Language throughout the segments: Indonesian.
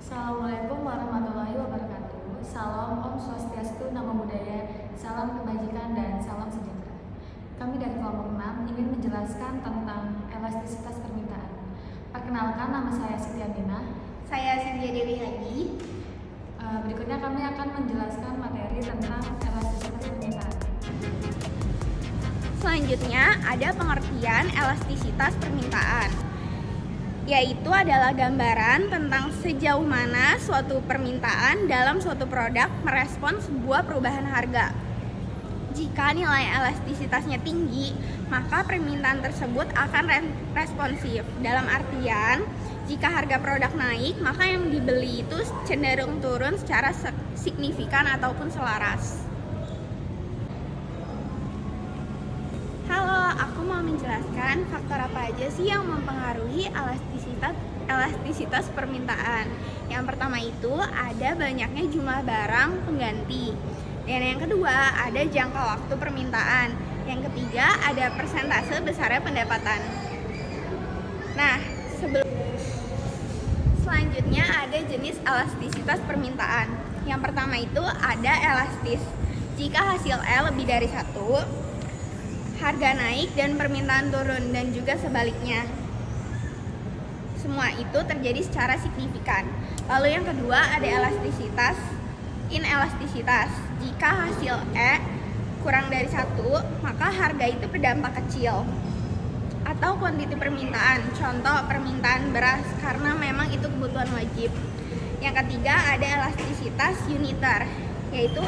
Assalamualaikum warahmatullahi wabarakatuh. Salam Om Swastiastu, Namo Buddhaya, salam kebajikan dan salam sejahtera. Kami dari kelompok 6 ingin menjelaskan tentang elastisitas permintaan. Perkenalkan, nama saya Siti Aminah. Saya Cynthia Dewi Hadi. Berikutnya kami akan menjelaskan materi tentang elastisitas permintaan. Selanjutnya ada pengertian elastisitas permintaan, yaitu adalah gambaran tentang sejauh mana suatu permintaan dalam suatu produk merespon sebuah perubahan harga. Jika nilai elastisitasnya tinggi, maka permintaan tersebut akan responsif. Dalam artian, jika harga produk naik, maka yang dibeli itu cenderung turun secara signifikan ataupun selaras. Halo, aku mau menjelaskan faktor apa aja sih yang mempengaruhi elastisitas permintaan. Yang pertama itu ada banyaknya jumlah barang pengganti. Dan yang kedua ada jangka waktu permintaan. Yang ketiga ada persentase besarnya pendapatan. Nah, selanjutnya ada jenis elastisitas permintaan. Yang pertama itu ada elastis. Jika hasil E lebih dari 1, harga naik dan permintaan turun, dan juga sebaliknya. Semua itu terjadi secara signifikan. Lalu yang kedua ada elastisitas, inelastisitas. Jika hasil E kurang dari 1, maka harga itu berdampak kecil. Atau kuantiti permintaan, contoh permintaan beras karena memang itu kebutuhan wajib. Yang ketiga ada elastisitas uniter, yaitu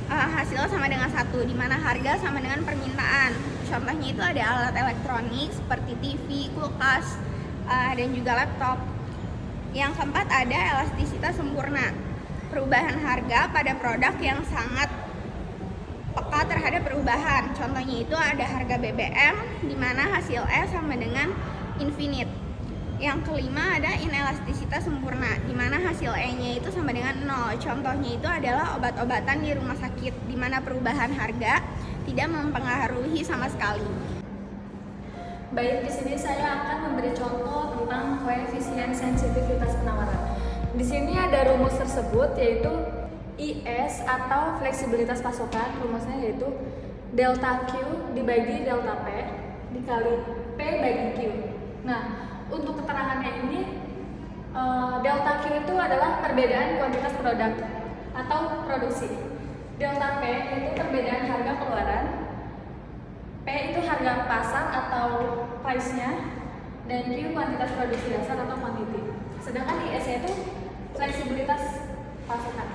hasilnya sama dengan 1, di mana harga sama dengan permintaan. Contohnya itu ada alat elektronik seperti TV, kulkas, dan juga laptop. Yang keempat ada elastisitas sempurna, perubahan harga pada produk yang sangat peka terhadap perubahan. Contohnya itu ada harga BBM, di mana hasil E sama dengan infinite. Yang kelima ada inelastisitas sempurna, di mana hasil E-nya itu sama dengan 0. Contohnya itu adalah obat-obatan di rumah sakit, di mana perubahan harga tidak mempengaruhi sama sekali. Baik, di sini saya akan memberi contoh tentang koefisien sensitivitas penawaran. Di sini ada rumus tersebut, yaitu IS atau fleksibilitas pasokan. Rumusnya yaitu delta Q dibagi delta P dikali P bagi Q. Nah, untuk keterangannya ini, delta Q itu adalah perbedaan kuantitas produk atau produksi. Delta P itu perbedaan harga keluaran. P itu harga pasar atau price-nya, dan Q kuantitas produksi dasar atau quantity. Sedangkan IS itu fleksibilitas pasokan.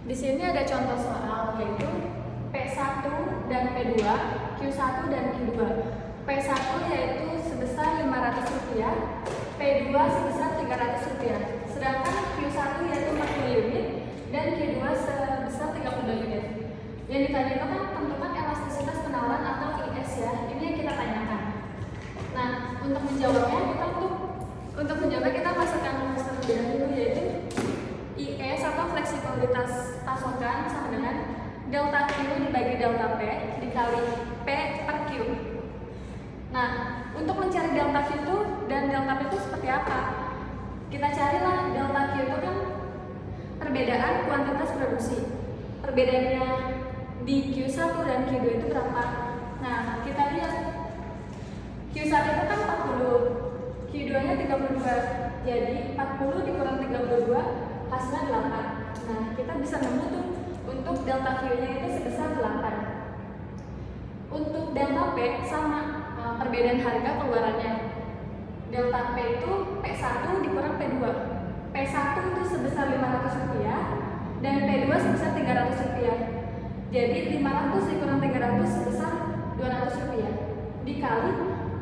Di sini ada contoh soal, yaitu P1 dan P2, Q1 dan Q2. P1 yaitu sebesar Rp500, P2 sebesar Rp300. Sedangkan Q1 yaitu 40 unit dan Q2 sebesar 30 unit. Yang ditanya itu kan tentukan elastisitas penawaran atau IS ya. Ini yang kita tanyakan. Nah, untuk menjawabnya kita masukkan rumus terlebih dahulu, yaitu IS atau fleksibilitas pasokan sama dengan delta Q dibagi delta P dikali P per Q. Nah, untuk mencari delta Q itu dan delta P itu seperti apa? Kita carilah delta Q itu kan perbedaan kuantitas produksi. Perbedaannya di Q1 dan Q2 itu berapa? Nah, kita lihat Q1 itu kan 40, Q2-nya 32. Jadi 40 dikurang 32 hasilnya 8. Nah, kita bisa nemu tuh untuk delta Q-nya itu sebesar 8. Untuk delta P sama perbedaan harga keluarannya. Delta P itu P1 dikurang P2. P1 itu sebesar Rp500 dan P2 sebesar Rp300. Jadi 500 dikurang 300 sebesar Rp200 dikali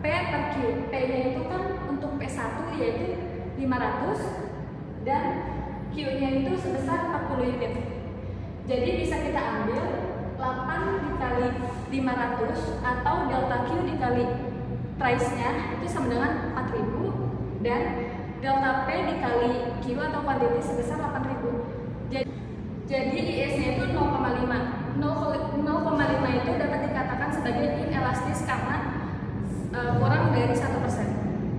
P per Q. P-nya itu kan untuk P1 yaitu 500 dan Q-nya itu sebesar 40 unit. Jadi bisa kita ambil 8 dikali 500 atau delta Q dikali price-nya itu sama dengan 4.000 dan delta P dikali Q atau quantity sebesar 8.000. Jadi IS-nya itu 0,5. 0,5 itu dapat dikatakan sebagai inelastis karena kurang dari 1%.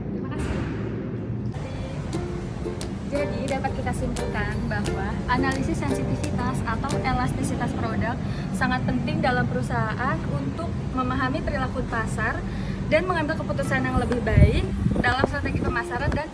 Terima kasih. Jadi dapat kita simpulkan bahwa analisis sensitivitas atau elastisitas produk sangat penting dalam perusahaan untuk memahami perilaku pasar dan mengambil keputusan yang lebih baik dalam strategi pemasaran dan